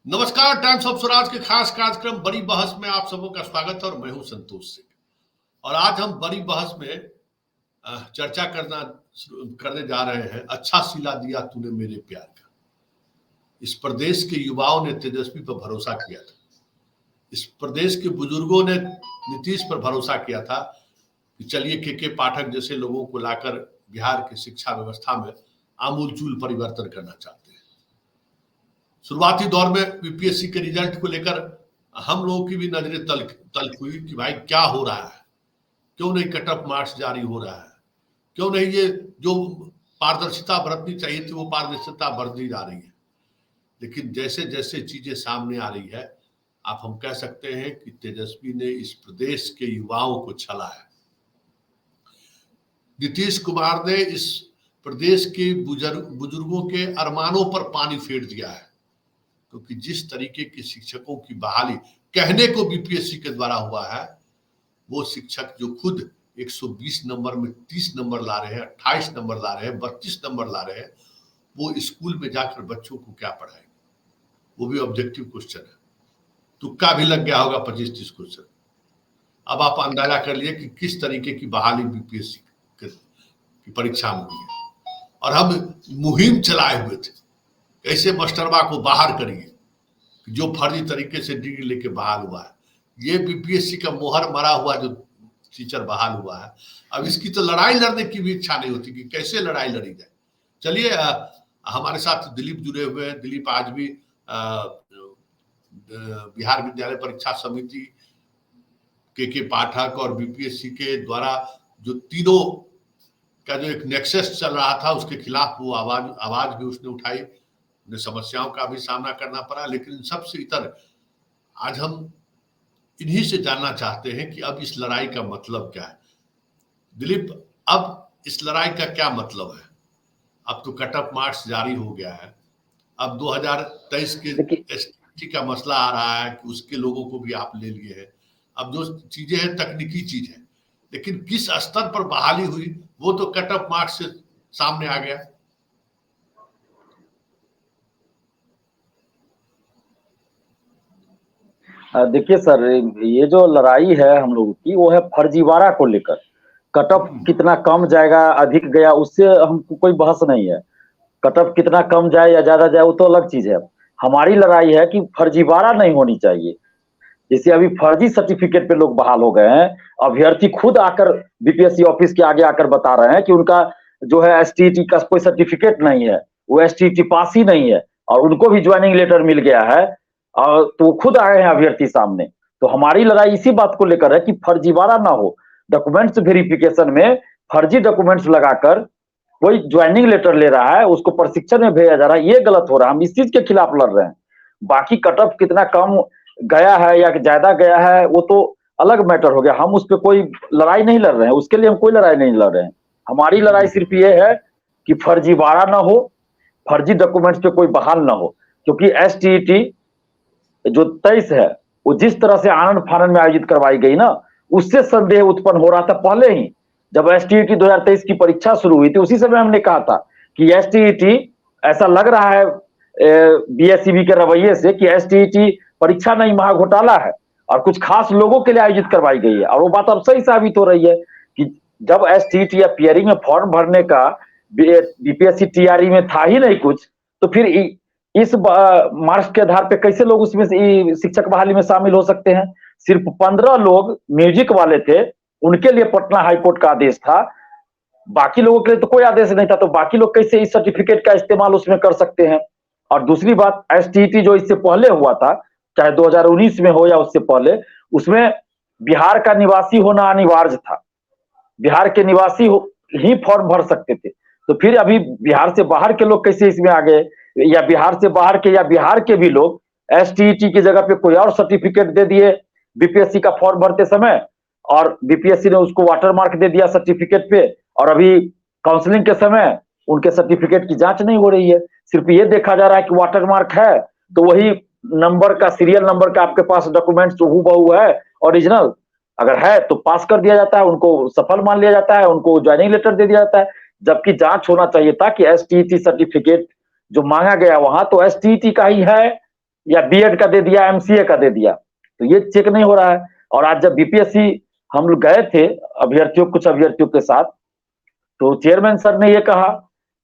नमस्कार। Times of Swaraj के खास कार्यक्रम बड़ी बहस में आप सबों का स्वागत है और मैं हूं संतोष सिंह। और आज हम बड़ी बहस में चर्चा करने जा रहे हैं। अच्छा सिला दिया तूने मेरे प्यार का। इस प्रदेश के युवाओं ने तेजस्वी पर भरोसा किया था। इस प्रदेश के बुजुर्गों ने नीतीश पर भरोसा किया था कि चलिए के पाठक जैसे लोगों को लाकर बिहार की शिक्षा व्यवस्था में आमूलचूल परिवर्तन करना चाहते हैं। शुरुआती दौर में बीपीएससी के रिजल्ट को लेकर हम लोगों की भी नजरें तल्ख हुई कि भाई क्या हो रहा है, क्यों नहीं कट ऑफ मार्क्स जारी हो रहा है, क्यों नहीं ये जो पारदर्शिता बरतनी चाहिए थी वो पारदर्शिता बरती जा रही है। लेकिन जैसे जैसे चीजें सामने आ रही है, आप हम कह सकते हैं कि तेजस्वी ने इस प्रदेश के युवाओं को छला है। नीतीश कुमार ने इस प्रदेश के बुजुर्गों के अरमानों पर पानी फेर दिया है, क्योंकि जिस तरीके के शिक्षकों की बहाली कहने को बीपीएससी के द्वारा हुआ है, वो शिक्षक जो खुद 120 नंबर में 30 नंबर ला रहे हैं, 28 नंबर ला रहे हैं, 32 नंबर ला रहे हैं, वो स्कूल में जाकर बच्चों को क्या पढ़ाएंगे? वो भी ऑब्जेक्टिव क्वेश्चन है। तुक्का भी लग गया होगा 25-30 क्वेश्चन। अब आप अंदाजा कर लिए कि किस तरीके की बहाली बीपीएससी की परीक्षा में हुई है। और हम मुहिम चलाए हुए थे, कैसे मास्टरबा को बाहर करिए, जो फर्जी तरीके से डिग्री लेके बहाल हुआ है। ये बीपीएससी का मोहर मरा हुआ जो टीचर बहाल हुआ है। अब इसकी तो लड़ाई लड़ने की भी इच्छा नहीं होती कि कैसे लड़ाई लड़ी जाए। चलिए, हमारे साथ दिलीप जुड़े हुए हैं। दिलीप आज भी बिहार विद्यालय परीक्षा समिति के पाठक और बीपीएससी के द्वारा जो तीनों का जो एक नेक्सस चल रहा था, उसके खिलाफ वो आवाज भी उसने उठाई। उन्हें समस्याओं का भी सामना करना पड़ा। लेकिन सबसे इतर आज हम इन्हीं से जानना चाहते हैं कि अब इस लड़ाई का मतलब क्या है। दिलीप, अब इस लड़ाई का क्या मतलब है? अब तो कट ऑफ मार्क्स जारी हो गया है। अब 2023 के एसटीटी का मसला आ रहा है कि उसके लोगों को भी आप ले लिए हैं। अब जो चीजें हैं तकनीकी चीज है, लेकिन किस स्तर पर बहाली हुई वो तो कट ऑफ मार्क्स से सामने आ गया। देखिए सर, ये जो लड़ाई है हम लोगों की वो है फर्जीवाड़ा को लेकर। कट ऑफ कितना कम जाएगा अधिक गया उससे हमको कोई बहस नहीं है। कट ऑफ कितना कम जाए या ज्यादा जाए वो तो अलग चीज है। हमारी लड़ाई है कि फर्जीवाड़ा नहीं होनी चाहिए। जैसे अभी फर्जी सर्टिफिकेट पे लोग बहाल हो गए हैं। अभ्यर्थी खुद आकर बीपीएससी ऑफिस के आगे आकर बता रहे हैं कि उनका जो है एसटीईटी का कोई सर्टिफिकेट नहीं है, वो एसटीईटी पास ही नहीं है और उनको भी ज्वाइनिंग लेटर मिल गया है। और तो खुद आए हैं अभ्यर्थी सामने। तो हमारी लड़ाई इसी बात को लेकर है कि फर्जीवाड़ा ना हो। डॉक्यूमेंट्स वेरिफिकेशन में फर्जी डॉक्यूमेंट्स लगाकर कोई ज्वाइनिंग लेटर ले रहा है, उसको प्रशिक्षण में भेजा जा रहा है, ये गलत हो रहा है। हम इस चीज के खिलाफ लड़ रहे हैं। बाकी कट ऑफ कितना कम गया है या ज्यादा गया है वो तो अलग मैटर हो गया। हम उस पर कोई लड़ाई नहीं लड़ रहे हैं, उसके लिए हम कोई लड़ाई नहीं लड़ रहे हैं। हमारी लड़ाई सिर्फ ये है कि फर्जीवाड़ा ना हो, फर्जी डॉक्यूमेंट्स पे कोई बहाल ना हो। क्योंकि एसटीईटी जो 23 है वो जिस तरह से आनंद फानंद में आयोजित करवाई गई ना, उससे संदेह उत्पन्न हो रहा था पहले ही। जब एसटीईटी 2023 की परीक्षा शुरू हुई थी उसी समय हमने कहा था कि एसटीईटी ऐसा लग रहा है बीएसईबी के रवैये से कि एसटीईटी परीक्षा नहीं महाघोटाला है और कुछ खास लोगों के लिए आयोजित करवाई गई है। और वो बात अब सही साबित हो रही है कि जब एसटीईटी या पीआरई में फॉर्म भरने का बीपीएससी टीआरई में था ही नहीं कुछ, तो फिर इस मार्क्स के आधार पे कैसे लोग उसमें शिक्षक बहाली में शामिल हो सकते हैं? सिर्फ 15 लोग म्यूजिक वाले थे, उनके लिए पटना हाईकोर्ट का आदेश था, बाकी लोगों के लिए तो कोई आदेश नहीं था। तो बाकी लोग कैसे इस सर्टिफिकेट का इस्तेमाल उसमें कर सकते हैं? और दूसरी बात, एसटीईटी जो इससे पहले हुआ था, चाहे 2019 में हो या उससे पहले, उसमें बिहार का निवासी होना अनिवार्य था। बिहार के निवासी ही फॉर्म भर सकते थे। तो फिर अभी बिहार से बाहर के लोग कैसे इसमें आ गए? या बिहार से बाहर के या बिहार के भी लोग एसटीईटी की जगह पे कोई और सर्टिफिकेट दे दिए बीपीएससी का फॉर्म भरते समय, और बीपीएससी ने उसको वाटरमार्क दे दिया सर्टिफिकेट पे, और अभी काउंसलिंग के समय उनके सर्टिफिकेट की जांच नहीं हो रही है। सिर्फ ये देखा जा रहा है कि वाटरमार्क है तो वही नंबर का, सीरियल नंबर का आपके पास डॉक्यूमेंट्स हूबहू है ओरिजिनल, अगर है तो पास कर दिया जाता है, उनको सफल मान लिया जाता है, उनको ज्वाइनिंग लेटर दे दिया जाता है। जबकि जांच होना चाहिए था कि एसटीईटी सर्टिफिकेट जो मांगा गया वहां तो एसटीईटी का ही है या बीएड का दे दिया, एमसीए का दे दिया, तो ये चेक नहीं हो रहा है। और आज जब बीपीएससी हम लोग गए थे कुछ अभ्यर्थियों के साथ, तो चेयरमैन सर ने ये कहा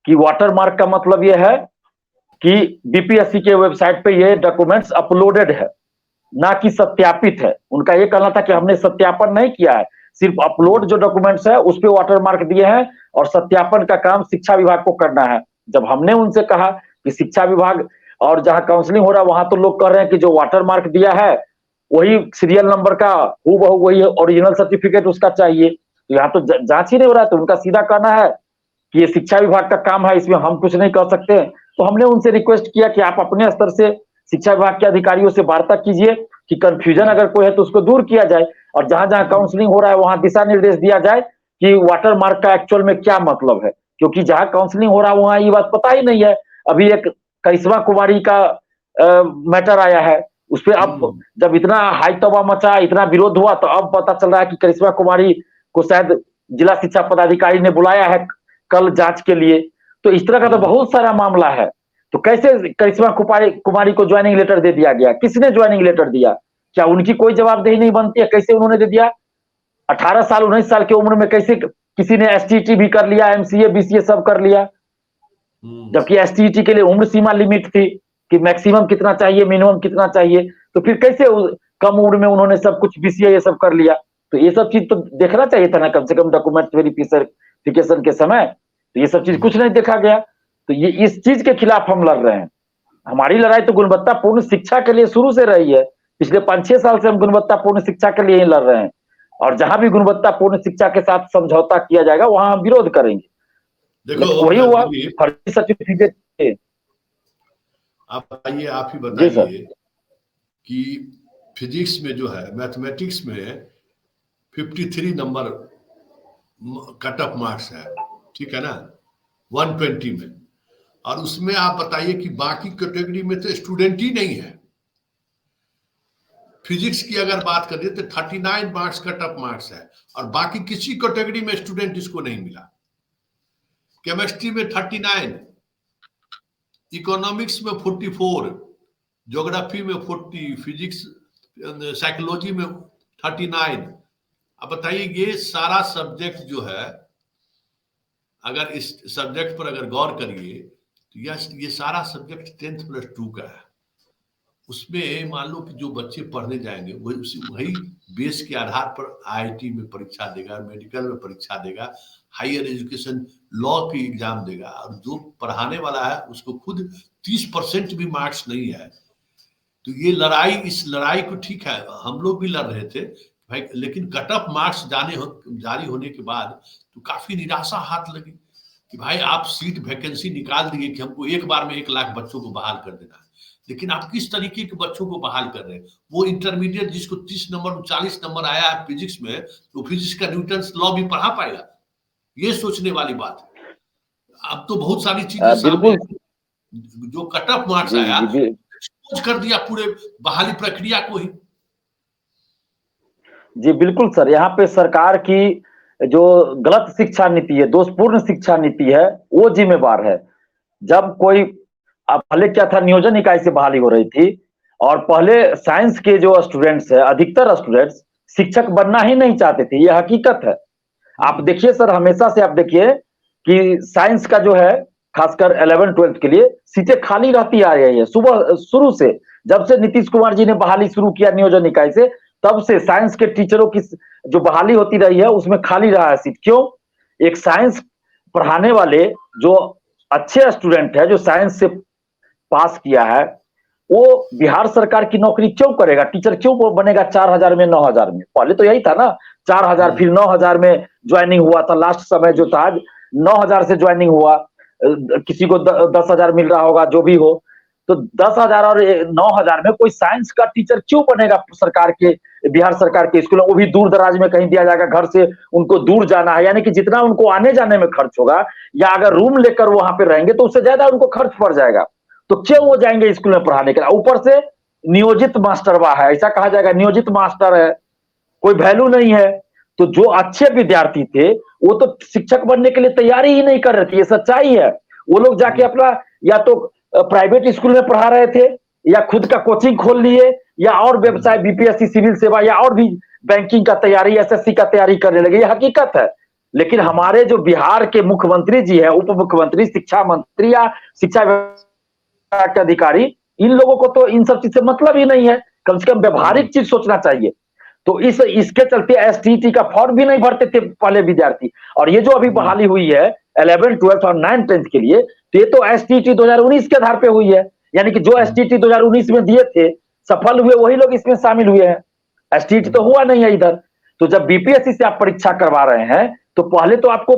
कि वाटर मार्क का मतलब ये है कि बीपीएससी के वेबसाइट पे ये डॉक्यूमेंट्स अपलोडेड है, ना कि सत्यापित है। उनका ये कहना था कि हमने सत्यापन नहीं किया है, सिर्फ अपलोड जो डॉक्यूमेंट्स है उस पे वाटर मार्क दिए हैं और सत्यापन का काम शिक्षा विभाग को करना है। जब हमने उनसे कहा कि शिक्षा विभाग और जहां काउंसलिंग हो रहा है वहां तो लोग कह रहे हैं कि जो वाटर मार्क दिया है वही सीरियल नंबर का हूबहू वही ओरिजिनल सर्टिफिकेट उसका चाहिए, तो यहाँ तो जांच ही नहीं हो रहा है। तो उनका सीधा कहना है कि ये शिक्षा विभाग का काम है, इसमें हम कुछ नहीं कर सकते। तो हमने उनसे रिक्वेस्ट किया कि आप अपने स्तर से शिक्षा विभाग के अधिकारियों से वार्ता कीजिए कि कंफ्यूजन अगर कोई है तो उसको दूर किया जाए, और जहां जहां काउंसलिंग हो रहा है वहां दिशा निर्देश दिया जाए कि वाटर मार्क का एक्चुअल में क्या मतलब है। क्योंकि जहां काउंसलिंग हो रहा है वहां ये बात पता ही नहीं है। अभी एक करिश्मा कुमारी का मैटर आया है, उस पर अब जब इतना हाई तबाह मचा, इतना विरोध हुआ, तो अब पता चल रहा है कि करिश्मा कुमारी को शायद जिला शिक्षा पदाधिकारी ने बुलाया है कल जांच के लिए। तो इस तरह का तो बहुत सारा मामला है। तो कैसे करिश्मा कुमारी को ज्वाइनिंग लेटर दे दिया गया? किसने ज्वाइनिंग लेटर दिया? क्या उनकी कोई जवाबदेही नहीं बनती है? कैसे उन्होंने दे दिया? 18 साल 19 साल की उम्र में कैसे किसी ने एसटीईटी भी कर लिया, एमसीए बीसीए सब कर लिया, जबकि एसटीईटी के लिए उम्र सीमा लिमिट थी कि मैक्सिमम कितना चाहिए, मिनिमम कितना चाहिए। तो फिर कैसे कम उम्र में उन्होंने सब कुछ बीसीए ये सब कर लिया? तो ये सब चीज तो देखना चाहिए था ना, कम से कम डॉक्यूमेंट वेरिफिकेशन के समय। तो ये सब चीज कुछ नहीं देखा गया। तो ये इस चीज के खिलाफ हम लड़ रहे हैं। हमारी लड़ाई तो गुणवत्तापूर्ण शिक्षा के लिए शुरू से रही है। पिछले 5-6 साल से हम गुणवत्तापूर्ण शिक्षा के लिए ही लड़ रहे हैं, और जहां भी गुणवत्तापूर्ण शिक्षा के साथ समझौता किया जाएगा वहां हम विरोध करेंगे। देखो वही हुआ फर्जी सर्टिफिकेट। आप बताइए, आप ही बताइए कि फिजिक्स में जो है, मैथमेटिक्स में 53 नंबर कट ऑफ मार्क्स है, ठीक है ना, 120 में, और उसमें आप बताइए कि बाकी कैटेगरी में तो स्टूडेंट ही नहीं है। फिजिक्स की अगर बात करिए तो 39 मार्क्स कट ऑफ मार्क्स है, और बाकी किसी कैटेगरी में स्टूडेंट इसको नहीं मिला। केमिस्ट्री में 39, इकोनॉमिक्स में 44, ज्योग्राफी में 40, फिजिक्स साइकोलॉजी में 39। अब बताइए, ये सारा सब्जेक्ट जो है, अगर इस सब्जेक्ट पर अगर गौर करिए तो ये सारा सब्जेक्ट 10th + 2 का है। उसमें मान लो कि जो बच्चे पढ़ने जाएंगे वही बेस के आधार पर आईआईटी में परीक्षा देगा, मेडिकल में परीक्षा देगा, हायर एजुकेशन लॉ की एग्जाम देगा, और जो पढ़ाने वाला है उसको खुद 30% भी मार्क्स नहीं है। तो ये लड़ाई, इस लड़ाई को, ठीक है हम लोग भी लड़ रहे थे भाई, लेकिन कट ऑफ मार्क्स जारी होने के बाद तो काफी निराशा हाथ लगी कि भाई आप सीट वैकेंसी निकाल दिए कि हमको एक बार में 1 लाख बच्चों को बहाल कर देना है, लेकिन आप किस तरीके के बच्चों को बहाल कर रहे हैं? वो इंटरमीडिएट जिसको 30 नंबर 40 नंबर आया है फिजिक्स में, तो फिजिक्स का न्यूटन्स लॉ भी पढ़ा पाएगा? ये सोचने वाली बात है। अब तो बहुत सारी चीजें सामने, जो कट ऑफ मार्क्स आया एक्सपोज कर दिया पूरे बहाली प्रक्रिया को ही। जी बिल्कुल सर, यहाँ पे सरकार की जो गलत शिक्षा नीति है, दोषपूर्ण शिक्षा नीति है, वो जिम्मेवार है। जब कोई, अब पहले क्या था, नियोजन इकाई से बहाली हो रही थी, और पहले साइंस के जो स्टूडेंट्स है, अधिकतर स्टूडेंट्स शिक्षक बनना ही नहीं चाहते थे, ये हकीकत है। आप देखिए सर, हमेशा से आप देखिए कि साइंस का जो है, खासकर 11th-12th के लिए सीटें खाली रहती आ रही है। सुबह शुरू से, जब से नीतीश कुमार जी ने बहाली शुरू किया नियोजन इकाई से, तब से साइंस के टीचरों की जो बहाली होती रही है उसमें खाली रहा है सीट। क्यों? एक साइंस पढ़ाने वाले जो अच्छे स्टूडेंट है, जो साइंस से पास किया है, वो बिहार सरकार की नौकरी क्यों करेगा? टीचर क्यों बनेगा 4000 में 9000 में? पहले तो यही था ना, 4000 फिर 9000 में ज्वाइनिंग हुआ था। लास्ट समय जो था 9000 से ज्वाइनिंग हुआ, किसी को 10,000 मिल रहा होगा, जो भी हो। तो 10,000 और 9,000 में कोई साइंस का टीचर क्यों बनेगा सरकार के, बिहार सरकार के स्कूल में? वो भी दूर दराज में कहीं दिया जाएगा, घर से उनको दूर जाना है, यानी कि जितना उनको आने जाने में खर्च होगा, या अगर रूम लेकर वहां पे रहेंगे तो उससे ज्यादा उनको खर्च पड़ जाएगा। तो क्यों वो जाएंगे स्कूल में पढ़ाने के लिए? ऊपर से नियोजित मास्टरवा है, ऐसा कहा जाएगा, नियोजित मास्टर है, कोई वैल्यू नहीं है। तो जो अच्छे विद्यार्थी थे वो तो शिक्षक बनने के लिए तैयारी ही नहीं कर रहे थे, ये सच्चाई है। वो लोग जाके अपना या तो प्राइवेट स्कूल में पढ़ा रहे थे, या खुद का कोचिंग खोल लिए या और व्यवसाय बीपीएससी सिविल सेवा या और भी बैंकिंग का तैयारी एसएससी का तैयारी करने लगे, ये हकीकत है। लेकिन हमारे जो बिहार के मुख्यमंत्री जी है, उप मुख्यमंत्री, शिक्षा मंत्री या शिक्षा विभाग के अधिकारी, इन लोगों को तो इन सब चीज से मतलब ही नहीं है, कम से कम व्यवहारिक चीज सोचना चाहिए। तो इसके चलते एसटीटी का फॉर्म भी नहीं भरते थे पहले विद्यार्थी, और ये जो अभी बहाली हुई है 11, 12 और 9, 10 के लिए, तो ये तो एसटीटी 2019 के आधार पे हुई है। यानी कि जो एसटीटी 2019 में दिए थे, सफल हुए, वही लोग इसमें शामिल हुए हैं। एसटीटी तो हुआ नहीं है इधर। तो जब बीपीएससी से आप परीक्षा करवा रहे हैं तो पहले तो आपको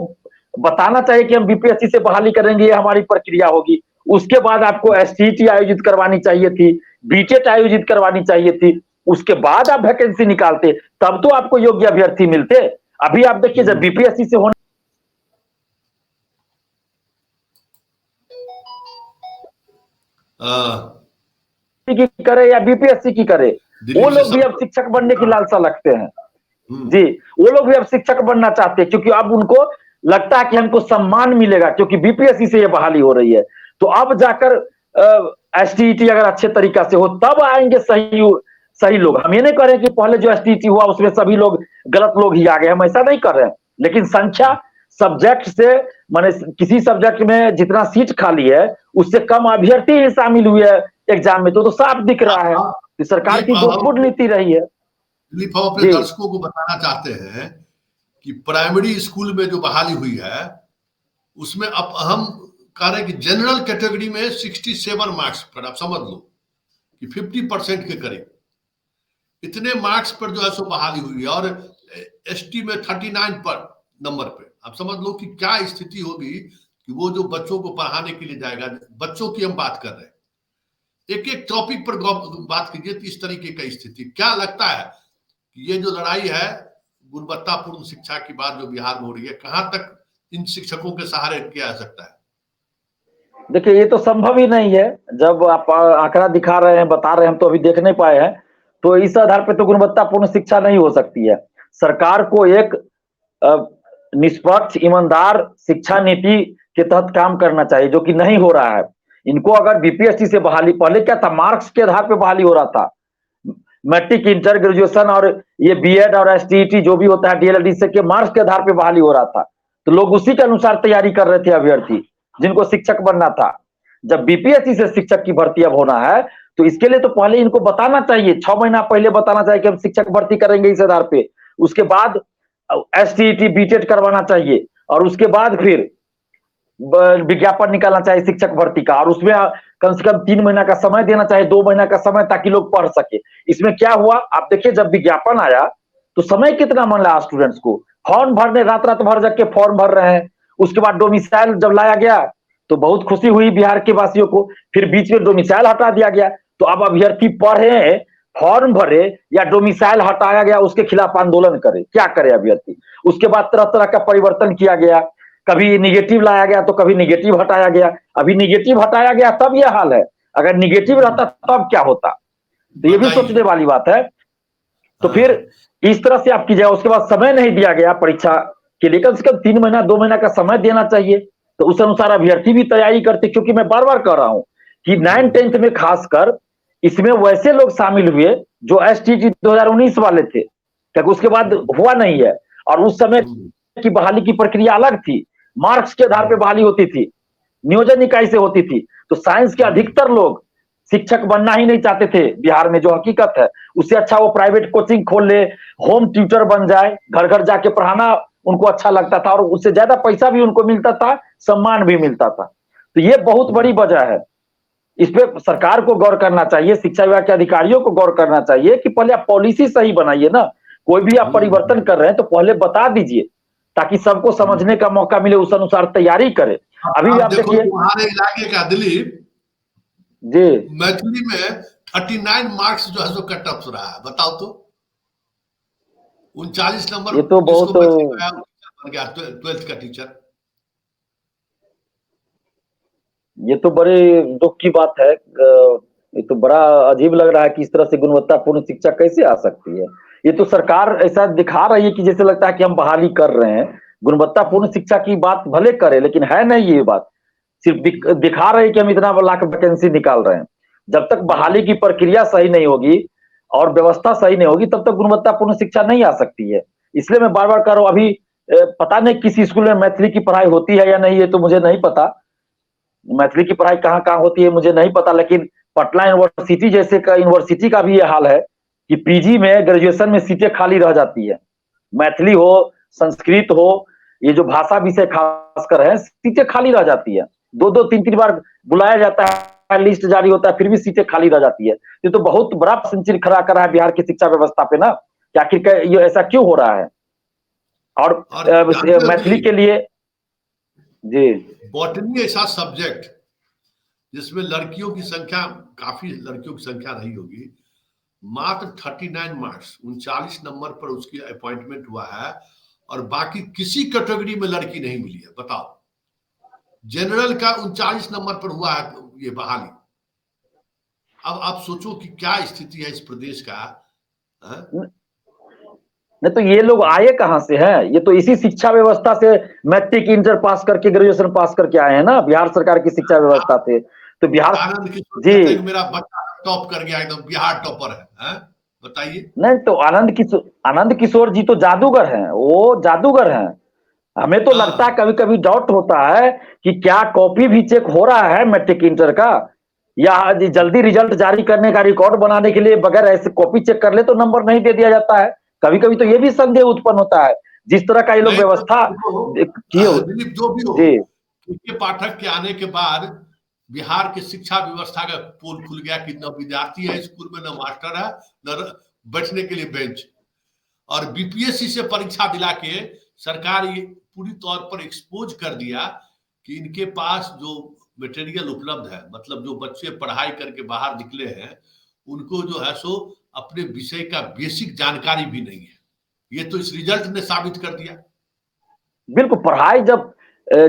बताना चाहिए कि हम बीपीएससी से बहाली करेंगे, ये हमारी प्रक्रिया होगी। उसके बाद आपको एसटीटी आयोजित करवानी चाहिए थी, बीटेट आयोजित करवानी चाहिए थी, उसके बाद आप वैकेंसी निकालते, तब तो आपको योग्य अभ्यर्थी मिलते। अभी आप देखिए, जब बीपीएससी से होने की करे या बीपीएससी की करे, वो लोग भी अब शिक्षक बनने की लालसा लगते हैं जी। वो लोग भी अब शिक्षक बनना चाहते हैं, क्योंकि अब उनको लगता है कि हमको सम्मान मिलेगा, क्योंकि बीपीएससी से ये बहाली हो रही है। तो अब जाकर एसटीईटी अगर अच्छे तरीका से हो तब आएंगे सही लोग। हम ये नहीं कह रहे कि पहले जो एसटीईटी हुआ उसमें सभी लोग गलत लोग ही आ गए, हम ऐसा नहीं कर रहे हैं। लेकिन संख्या सब्जेक्ट से, माने किसी सब्जेक्ट में जितना सीट खाली है उससे कम अभ्यर्थी ही शामिल हुए एग्जाम में, तो साफ दिख रहा है कि सरकार की गुड नीति रही है। दिलीप, हम अपने दर्शकों को बताना चाहते हैं कि प्राइमरी स्कूल में जो बहाली हुई है उसमें अब हम कह रहे हैं कि जनरल कैटेगरी में 67 मार्क्स पर, आप समझ लो कि 50% के करीब इतने मार्क्स पर जो है सो बहाली हुई है, और एसटी में 39 पर नंबर पे। आप समझ लो कि क्या स्थिति होगी कि वो जो बच्चों को पढ़ाने के लिए जाएगा, बच्चों की हम बात कर रहे हैं, एक एक टॉपिक पर बात कीजिए तो इस तरीके का स्थिति। क्या लगता है कि ये जो लड़ाई है गुणवत्तापूर्ण शिक्षा की बात जो बिहार में हो रही है, कहां तक इन शिक्षकों के सहारे किया जा सकता है? देखिए, ये तो संभव ही नहीं है। जब आप आंकड़ा दिखा रहे हैं, बता रहे हैं, हम तो अभी देख नहीं पाए हैं, तो इस आधार पर तो गुणवत्तापूर्ण शिक्षा नहीं हो सकती है। सरकार को एक निष्पक्ष ईमानदार शिक्षा नीति के तहत काम करना चाहिए, जो कि नहीं हो रहा है। इनको अगर बीपीएससी से बहाली, पहले क्या था, मार्क्स के आधार पर बहाली हो रहा था, मैट्रिक, इंटर, ग्रेजुएशन और ये बीएड और एसटीईटी जो भी होता है डीएलएड, इससे के मार्क्स के आधार पर बहाली हो रहा था। तो लोग उसी के अनुसार तैयारी कर रहे थे अभ्यर्थी जिनको शिक्षक बनना था। जब बीपीएससी से शिक्षक की भर्ती अब होना है तो इसके लिए तो पहले इनको बताना चाहिए, 6 महीना पहले बताना चाहिए कि हम शिक्षक भर्ती करेंगे इस आधार पे। उसके बाद एसटीईटी बीटेट करवाना चाहिए, और उसके बाद फिर विज्ञापन निकालना चाहिए शिक्षक भर्ती का, और उसमें कम से कम 3 महीना का समय देना चाहिए, 2 महीना का समय, ताकि लोग पढ़ सके। इसमें क्या हुआ, आप देखिए, जब विज्ञापन आया तो समय कितना मन लगा स्टूडेंट्स को, फॉर्म भरने, रात रात भर जग के फॉर्म भर रहे हैं। उसके बाद डोमिसाइल जब लाया गया तो बहुत खुशी हुई बिहार के वासियों को, फिर बीच में डोमिसाइल हटा दिया गया। तो अब अभ्यर्थी पढ़े, फॉर्म भरे या डोमिसाइल हटाया गया उसके खिलाफ आंदोलन करे, क्या करे अभ्यर्थी। उसके बाद तरह तरह का परिवर्तन किया गया, कभी निगेटिव लाया गया तो कभी निगेटिव हटाया गया। अभी निगेटिव हटाया गया तब यह हाल है, अगर निगेटिव रहता तब क्या होता, तो ये भी सोचने वाली बात है। तो फिर इस तरह से आप कीजिएगा। उसके बाद समय नहीं दिया गया परीक्षा के लिए, कम से कम 3 महीना 2 महीना का समय देना चाहिए, तो उस अनुसार अभ्यर्थी भी तैयारी करते। क्योंकि मैं बार बार कह रहा हूं कि 9, 10 में खासकर इसमें वैसे लोग शामिल हुए जो एसटीटी 2019 वाले थे, क्योंकि उसके बाद हुआ नहीं है, और उस समय की बहाली की प्रक्रिया अलग थी, मार्क्स के आधार पर बहाली होती थी, नियोजन इकाई से होती थी। तो साइंस के अधिकतर लोग शिक्षक बनना ही नहीं चाहते थे बिहार में, जो हकीकत है। उससे अच्छा वो प्राइवेट कोचिंग खोल ले, होम ट्यूटर बन जाए, घर घर जाके पढ़ाना उनको अच्छा लगता था, और उससे ज्यादा पैसा भी उनको मिलता था, सम्मान भी मिलता था। तो ये बहुत बड़ी वजह है। इस पे सरकार को गौर करना चाहिए, शिक्षा विभाग के अधिकारियों को गौर करना चाहिए कि पहले आप पॉलिसी सही बनाइए ना। कोई भी आप परिवर्तन कर रहे हैं तो पहले बता दीजिए, ताकि सबको समझने का मौका मिले, उस अनुसार तैयारी करे। अभी भी आप देखिए तुम्हारे इलाके का दिलीप जी, मैथिली में 39 मार्क्स जो है सो कट ऑफ रहा है, बताओ तो। 39 नंबर, ये तो बहुत बन गया 12th का टीचर। ये तो बड़े दुख की बात है। ये तो बड़ा अजीब लग रहा है कि इस तरह से गुणवत्तापूर्ण शिक्षा कैसे आ सकती है। ये तो सरकार ऐसा दिखा रही है कि जैसे लगता है कि हम बहाली कर रहे हैं, गुणवत्तापूर्ण शिक्षा की बात भले करे, लेकिन है नहीं ये बात। सिर्फ दिखा रहे हैं कि हम इतना लाख वैकेंसी निकाल रहे हैं। जब तक बहाली की प्रक्रिया सही नहीं होगी और व्यवस्था सही नहीं होगी, तब तक गुणवत्तापूर्ण शिक्षा नहीं आ सकती है। इसलिए मैं बार बार कह रहा हूं, अभी पता नहीं किसी स्कूल में मैथिली की पढ़ाई होती है या नहीं, ये तो मुझे नहीं पता। मैथिली की पढ़ाई कहाँ कहाँ होती है मुझे नहीं पता, लेकिन पटना यूनिवर्सिटी जैसे का यूनिवर्सिटी का भी ये हाल है कि पीजी में, ग्रेजुएशन में सीटें खाली रह जाती है। मैथिली हो, संस्कृत हो, ये जो भाषा विषय खासकर है, सीटें खाली रह जाती है। 2-2 3-3 बार बुलाया जाता है, लिस्ट जारी होता है, फिर भी सीटें खाली रह जाती है। ये तो बहुत बड़ा प्रश्न खड़ा कर रहा है बिहार की शिक्षा व्यवस्था पे ना, कि आखिर ये ऐसा क्यों हो रहा है। और मैथिली के लिए जी, बॉटनी ऐसा सब्जेक्ट जिसमें लड़कियों की संख्या, काफी लड़कियों की संख्या रही होगी, मात्र 39 मार्क्स 39 नंबर पर उसकी अपॉइंटमेंट हुआ है, और बाकी किसी कैटेगरी में लड़की नहीं मिली है। बताओ, जनरल का 39 नंबर पर हुआ है ये बहाली। अब आप सोचो कि क्या स्थिति है इस प्रदेश का। नहीं तो ये लोग आए कहां से हैं? ये तो इसी शिक्षा व्यवस्था से मैट्रिक इंटर पास करके ग्रेजुएशन पास करके आए हैं ना, बिहार सरकार की शिक्षा व्यवस्था से। तो बिहार आनंद किशोर जी, मेरा बच्चा टॉप कर गया, एकदम बिहार टॉपर है? बताइए। नहीं तो आनंद किशोर जी तो जादूगर हैं, वो जादूगर हैं। हमें तो लगता है, कभी कभी डाउट होता है कि क्या कॉपी भी चेक हो रहा है मैट्रिक इंटर का, या जल्दी रिजल्ट जारी करने का, रिकॉर्ड बनाने के लिए बगैर ऐसे कॉपी चेक कर ले तो नंबर नहीं दे दिया जाता है। कभी कभी तो ये भी संदेह उत्पन्न होता है, जिस तरह का ये लोग व्यवस्था किए दिलीप, जो भी हो, जी, के पाठक के आने के बाद बिहार की शिक्षा व्यवस्था का पोल खुल गया कि न विद्यार्थी है स्कूल में, न मास्टर है, न बैठने के लिए बेंच। और बीपीएससी से परीक्षा दिला के सरकार ये पूरी तौर पर एक्सपोज कर दिया कि इनके पास जो मटेरियल उपलब्ध है, मतलब जो बच्चे पढ़ाई करके बाहर निकले हैं, उनको जो है सो अपने विषय का बेसिक जानकारी भी नहीं है। ये तो इस रिजल्ट ने साबित कर दिया। बिल्कुल। पढ़ाई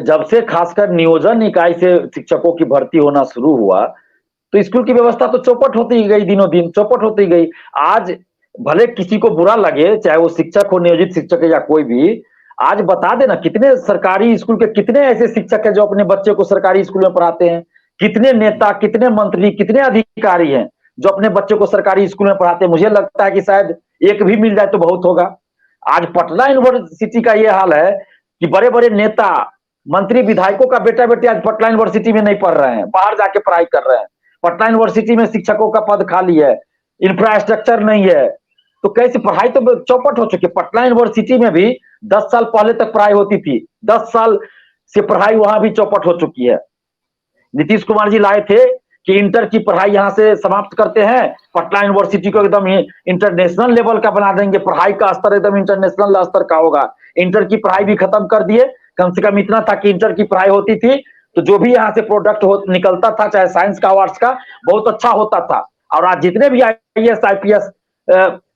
जब से खासकर नियोजन इकाई से शिक्षकों की भर्ती होना शुरू हुआ, तो स्कूल की व्यवस्था तो चौपट होती ही गई, दिनों दिन चौपट होती गई। आज भले किसी को बुरा लगे, चाहे वो शिक्षक हो, नियोजित शिक्षक है या कोई भी, आज बता देना कितने सरकारी स्कूल के कितने ऐसे शिक्षक हैं जो अपने बच्चे को सरकारी स्कूल में पढ़ाते हैं, कितने नेता, कितने मंत्री, कितने अधिकारी हैं जो अपने बच्चे को सरकारी स्कूल में पढ़ाते हैं। मुझे लगता है कि शायद एक भी मिल जाए तो बहुत होगा। आज पटना यूनिवर्सिटी का ये हाल है कि बड़े बड़े नेता, मंत्री, विधायकों का बेटा बेटी आज पटना यूनिवर्सिटी में नहीं पढ़ रहे हैं, बाहर जाके पढ़ाई कर रहे हैं। पटना यूनिवर्सिटी में शिक्षकों का पद खाली है, इंफ्रास्ट्रक्चर नहीं है, तो कैसे पढ़ाई तो चौपट हो चुकी है। पटना यूनिवर्सिटी में भी 10 साल पहले तक पढ़ाई होती थी, 10 साल से पढ़ाई वहां भी चौपट हो चुकी है। नीतीश कुमार जी लाए थे कि इंटर की पढ़ाई यहां से समाप्त करते हैं, पटना यूनिवर्सिटी को एकदम इंटरनेशनल लेवल का बना देंगे, पढ़ाई का स्तर एकदम इंटरनेशनल स्तर का होगा। इंटर की पढ़ाई भी खत्म कर दिए। कम से कम इतना था कि इंटर की पढ़ाई होती थी तो जो भी यहाँ से प्रोडक्ट निकलता था, चाहे साइंस का, आर्ट्स का, बहुत अच्छा होता था। और आज जितने भी IAS IPS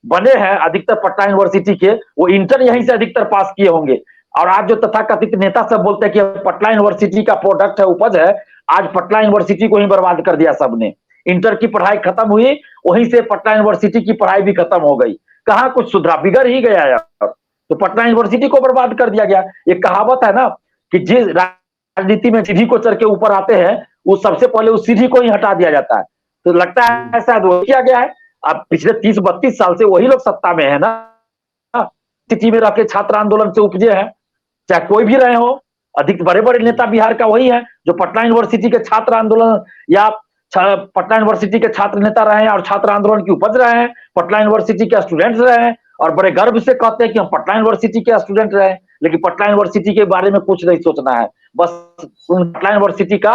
बने हैं अधिकतर पटना यूनिवर्सिटी के, वो इंटर यहीं से अधिकतर पास किए होंगे। और आज जो तथाकथित नेता सब बोलते हैं कि पटना यूनिवर्सिटी का प्रोडक्ट है, उपज है, आज पटना यूनिवर्सिटी को ही बर्बाद कर दिया सबने। इंटर की पढ़ाई खत्म हुई, वहीं से पटना यूनिवर्सिटी की पढ़ाई भी खत्म हो गई। कहाँ कुछ सुधरा, बिगड़ ही गया यार। तो पटना यूनिवर्सिटी को बर्बाद कर दिया गया। एक कहावत है ना कि जिस राजनीति में सीढ़ी को चढ़ के ऊपर आते हैं, वो सबसे पहले उस सीढ़ी को ही हटा दिया जाता है। तो लगता है शायद वो किया गया है। अब पिछले 30-32 साल से वही लोग सत्ता में है ना, स्थिति में रह के छात्र आंदोलन से उपजे हैं, चाहे कोई भी रहे हो। अधिक बड़े बड़े नेता बिहार का वही है जो पटना यूनिवर्सिटी के छात्र आंदोलन या पटना यूनिवर्सिटी के छात्र नेता रहे हैं और छात्र आंदोलन की उपज रहे हैं, पटना यूनिवर्सिटी के स्टूडेंट्स रहे हैं, और बड़े गर्व से कहते हैं कि हम पटना यूनिवर्सिटी के स्टूडेंट रहे। लेकिन पटना यूनिवर्सिटी के बारे में कुछ नहीं सोचना है, बस पटना यूनिवर्सिटी का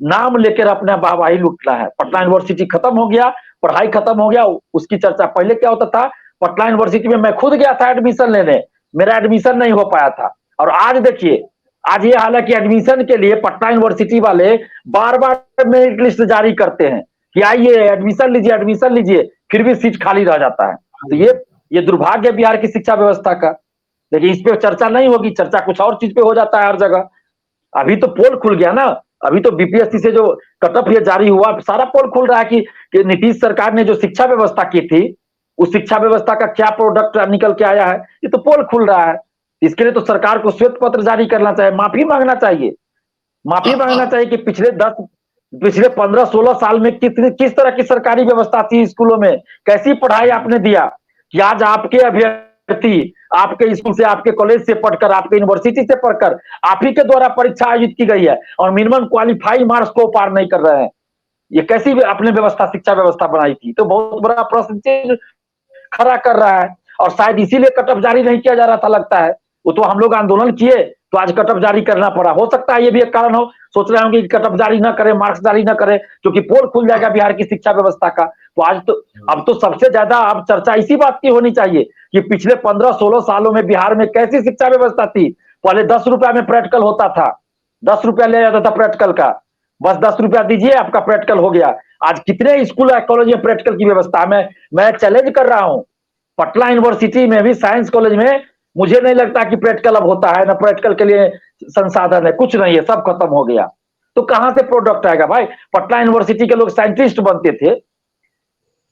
नाम लेकर अपना वाहवाही लूटना है। पटना यूनिवर्सिटी खत्म हो गया, पढ़ाई खत्म हो गया, उसकी चर्चा पहले क्या होता था। पटना यूनिवर्सिटी में मैं खुद गया था एडमिशन लेने, मेरा एडमिशन नहीं हो पाया था। और आज देखिए, आज ये हाल है कि एडमिशन के लिए पटना यूनिवर्सिटी वाले बार बार मेरिट लिस्ट जारी करते हैं कि आइए एडमिशन लीजिए, एडमिशन लीजिए, फिर भी सीट खाली रह जाता है। तो ये दुर्भाग्य है बिहार की शिक्षा व्यवस्था का। लेकिन इस पे चर्चा नहीं होगी, चर्चा कुछ और चीज पे हो जाता है हर जगह। अभी तो पोल खुल गया ना, अभी तो बीपीएससी से जो कटअप ये जारी हुआ, सारा पोल खुल रहा है कि नीतीश सरकार ने जो शिक्षा व्यवस्था की थी, उस शिक्षा व्यवस्था का क्या प्रोडक्ट निकल के आया है। ये तो पोल खुल रहा है। इसके लिए तो सरकार को श्वेत पत्र जारी करना चाहिए, माफी मांगना चाहिए, माफी मांगना चाहिए कि पिछले पिछले 15-16 साल में किस तरह की सरकारी व्यवस्था थी स्कूलों में, कैसी पढ़ाई आपने दिया कि आज आपके अभ्यर्थी आपके स्कूल से, आपके कॉलेज से पढ़कर, आपके यूनिवर्सिटी से पढ़कर आप ही के द्वारा परीक्षा आयोजित की गई है और मिनिमम क्वालिफाई मार्क्स को पार नहीं कर रहे हैं। ये कैसी आपने व्यवस्था, शिक्षा व्यवस्था बनाई थी? तो बहुत बड़ा प्रश्न चिन्ह खड़ा कर रहा है और शायद इसीलिए कटअफ जारी नहीं किया जा रहा था, लगता है। वो तो हम लोग आंदोलन किए तो आज कटअफ जारी करना पड़ा, हो सकता है ये भी एक कारण हो। सोच रहे होंगे कि कटअफ जारी ना करें, मार्क्स जारी ना करें, क्योंकि पोल खुल जाएगा बिहार की शिक्षा व्यवस्था का। तो आज तो अब तो सबसे ज्यादा अब चर्चा इसी बात की होनी चाहिए कि पिछले 15-16 सालों में बिहार में कैसी शिक्षा व्यवस्था थी। पहले 10 रुपया में प्रैक्टिकल होता था, 10 रुपया ले जाता था प्रैक्टिकल का, बस 10 रुपया दीजिए आपका प्रैक्टिकल हो गया। आज कितने स्कूल कॉलेज में प्रैक्टिकल की व्यवस्था है? मैं चैलेंज कर रहा हूं, पटना यूनिवर्सिटी में भी साइंस कॉलेज में मुझे नहीं लगता कि प्रैक्टिकल अब होता है, ना प्रैक्टिकल के लिए संसाधन है, कुछ नहीं है, सब खत्म हो गया। तो कहां से प्रोडक्ट आएगा भाई? पटना यूनिवर्सिटी के लोग साइंटिस्ट बनते थे,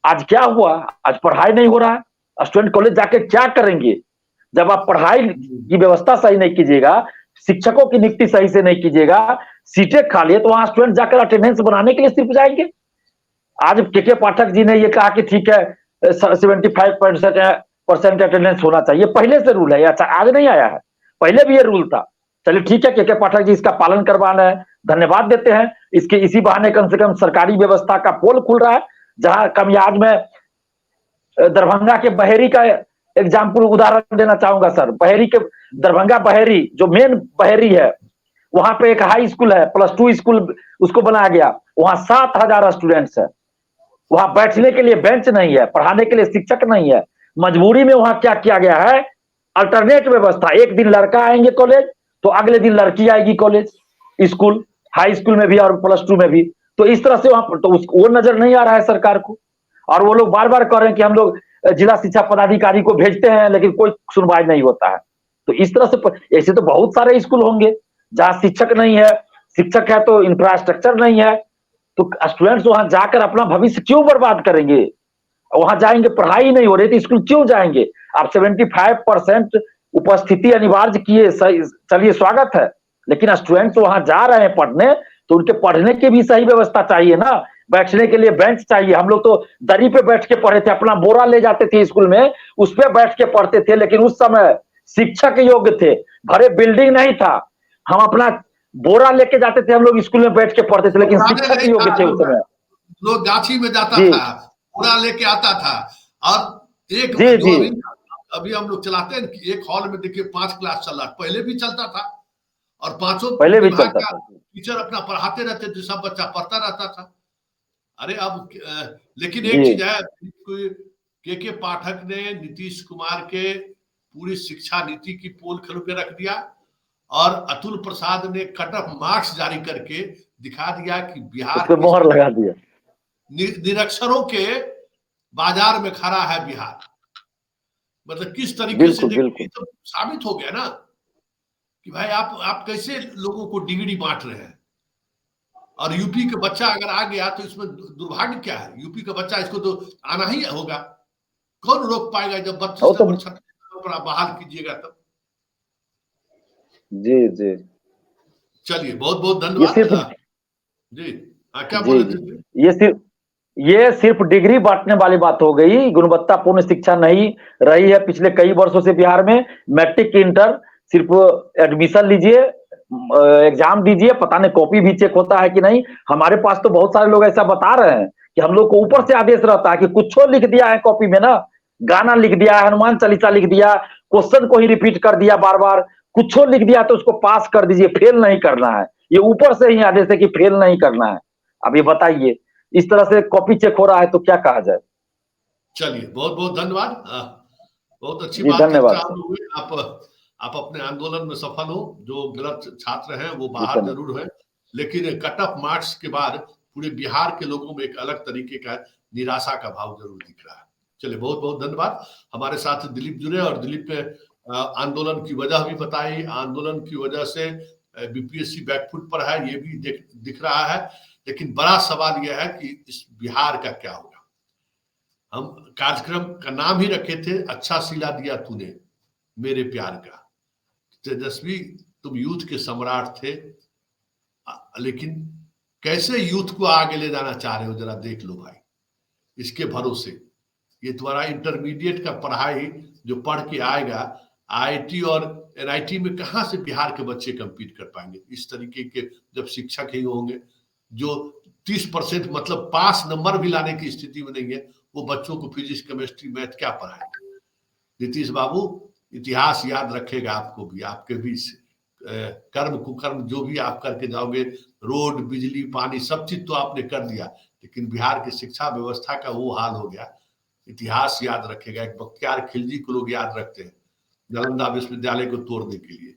आज क्या हुआ? आज पढ़ाई नहीं हो रहा है। स्टूडेंट कॉलेज जाके क्या करेंगे जब आप पढ़ाई की व्यवस्था सही नहीं कीजिएगा, शिक्षकों की नियुक्ति सही से नहीं कीजिएगा, सीटें खाली है, तो वहां स्टूडेंट जाकर अटेंडेंस बनाने के लिए सिर्फ जाएंगे। आज के पाठक जी ने ये कहा कि ठीक है 75% अटेंडेंस होना चाहिए, पहले से रूल है, अच्छा आज नहीं आया है, पहले भी ये रूल था। चलिए ठीक है, के पाठक जी इसका पालन करवा रहे हैं, धन्यवाद देते हैं। इसके इसी बहाने कम से कम सरकारी व्यवस्था का पोल खुल रहा है। जहां कमियाज में दरभंगा के बहेरी का एग्जाम्पल उदाहरण देना चाहूंगा सर। बहेरी के दरभंगा बहेरी जो मेन बहेरी है, वहां पे एक हाई स्कूल है, +2 स्कूल उसको बनाया गया, वहां 7,000 स्टूडेंट्स है, वहां बैठने के लिए बेंच नहीं है, पढ़ाने के लिए शिक्षक नहीं है। मजबूरी में वहां क्या किया गया है, अल्टरनेट व्यवस्था, एक दिन लड़का आएंगे कॉलेज तो अगले दिन लड़की आएगी कॉलेज, स्कूल, हाई स्कूल में भी और +2 में भी। तो इस तरह से वहां तो वो नजर नहीं आ रहा है सरकार को। और वो लोग बार बार कह रहे हैं कि हम लोग जिला शिक्षा पदाधिकारी को भेजते हैं लेकिन कोई सुनवाई नहीं होता है। तो इस तरह से ऐसे तो बहुत सारे स्कूल होंगे जहां शिक्षक नहीं है, शिक्षक है तो इंफ्रास्ट्रक्चर नहीं है, तो स्टूडेंट्स वहां जाकर अपना भविष्य क्यों बर्बाद करेंगे? वहां जाएंगे, पढ़ाई नहीं हो रही तो स्कूल क्यों जाएंगे? आप 75% उपस्थिति अनिवार्य किए, चलिए स्वागत है, लेकिन स्टूडेंट्स वहां जा रहे हैं पढ़ने तो उनके पढ़ने की भी सही व्यवस्था चाहिए ना। बैठने के लिए बेंच चाहिए। हम लोग तो दरी पे बैठ के पढ़े थे, अपना बोरा ले जाते थे स्कूल में, उस पर बैठ के पढ़ते थे, लेकिन उस समय शिक्षक योग्य थे, भरे बिल्डिंग नहीं था, हम अपना बोरा लेके जाते थे, हम लोग स्कूल में बैठ के पढ़ते थे, लेकिन शिक्षक योग्य थे उस समय। लोग गाछी में जाता था, पूरा लेके आता था। और एक जी जो जी अभी हम लोग चलाते हैं कि एक हॉल में देखिए 5 क्लास चल रहा है, पहले भी चलता था और पांचों पहले भी विभाग चलता का था। टीचर अपना पढ़ाते रहते थे, सब बच्चा पढ़ता रहता था। अरे अब लेकिन एक जी चीज है, के पाठक ने नीतीश कुमार के पूरी शिक्षा नीति की पोल खोल के रख दिया और अतुल प्रसाद ने कट ऑफ मार्क्स जारी करके दिखा दिया कि बिहार उस पे मोहर लगा दिया। निरक्षरों के बाजार में खड़ा है बिहार। मतलब किस तरीके से देखिए, तो साबित हो गया ना कि भाई आप कैसे लोगों को डिग्री बांट रहे हैं। और यूपी का बच्चा अगर आ गया तो इसमें दुर्भाग्य क्या है? यूपी का बच्चा, इसको तो आना ही होगा, कौन रोक पाएगा? जब 32 नंबर 36 नंबर आप बहाल कीजिएगा तब। जी जी चलिए, बहुत बहुत धन्यवाद जी। क्या बोले थे? ये सिर्फ डिग्री बांटने वाली बात हो गई, गुणवत्तापूर्ण शिक्षा नहीं रही है पिछले कई वर्षों से बिहार में। मैट्रिक इंटर सिर्फ एडमिशन लीजिए, एग्जाम दीजिए, पता नहीं कॉपी भी चेक होता है कि नहीं। हमारे पास तो बहुत सारे लोग ऐसा बता रहे हैं कि हम लोग को ऊपर से आदेश रहता है कि कुछ लिख दिया है कॉपी में ना, गाना लिख दिया, हनुमान चालीसा लिख दिया, क्वेश्चन को ही रिपीट कर दिया बार बार, कुछ लिख दिया तो उसको पास कर दीजिए, फेल नहीं करना है। ये ऊपर से ही आदेश है कि फेल नहीं करना है। अब ये बताइए, इस तरह से कॉपी चेक हो रहा है तो क्या कहा जाए? चलिए, बहुत बहुत धन्यवाद। बहुत अच्छी जी बात धन्यवाद चर्चा हुई। आप अपने आंदोलन में सफल हो। जो गलत छात्र हैं वो बाहर जरूर है, लेकिन कट ऑफ मार्क्स के बाद पूरे बिहार के लोगों में एक अलग तरीके का निराशा का भाव जरूर दिख रहा है। चलिए, बहुत बहुत धन्यवाद। हमारे साथ दिलीप जुड़े और दिलीप ने आंदोलन की वजह भी बताई। आंदोलन की वजह से बीपीएससी बैकफुट पर है, ये भी दिख रहा है। लेकिन बड़ा सवाल यह है कि इस बिहार का क्या होगा। हम कार्यक्रम का नाम ही रखे थे, अच्छा सिला दिया तूने मेरे प्यार का। तेजस्वी, तुम यूथ के सम्राट थे, लेकिन कैसे यूथ को आगे ले जाना चाह रहे हो, जरा देख लो भाई। इसके भरोसे ये तुम्हारा इंटरमीडिएट का पढ़ाई जो पढ़ के आएगा, आईआईटी और एनआईटी में कहां से बिहार के बच्चे compete कर पाएंगे? इस तरीके के जब शिक्षक ही होंगे जो 30% मतलब पास नंबर भी लाने की स्थिति में नहीं है, वो बच्चों को फिजिक्स, केमिस्ट्री, मैथ क्या पढ़ाएंगे? नीतीश बाबू, इतिहास याद रखेगा आपको भी, आपके भी कर्म कुकर्म जो भी आप करके जाओगे, रोड, बिजली, पानी सब चीज तो आपने कर दिया, लेकिन बिहार की शिक्षा व्यवस्था का वो हाल हो गया। इतिहास याद रखेगा। एक बख्तियार खिलजी को लोग याद रखते हैं नालंदा विश्वविद्यालय को तोड़ने के लिए,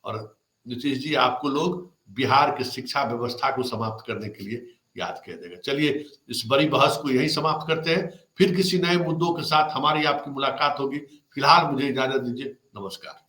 और नीतीश जी आपको लोग बिहार की शिक्षा व्यवस्था को समाप्त करने के लिए याद किया जाएगा। चलिए इस बड़ी बहस को यही समाप्त करते हैं, फिर किसी नए मुद्दों के साथ हमारी आपकी मुलाकात होगी। फिलहाल मुझे इजाजत दीजिए, नमस्कार।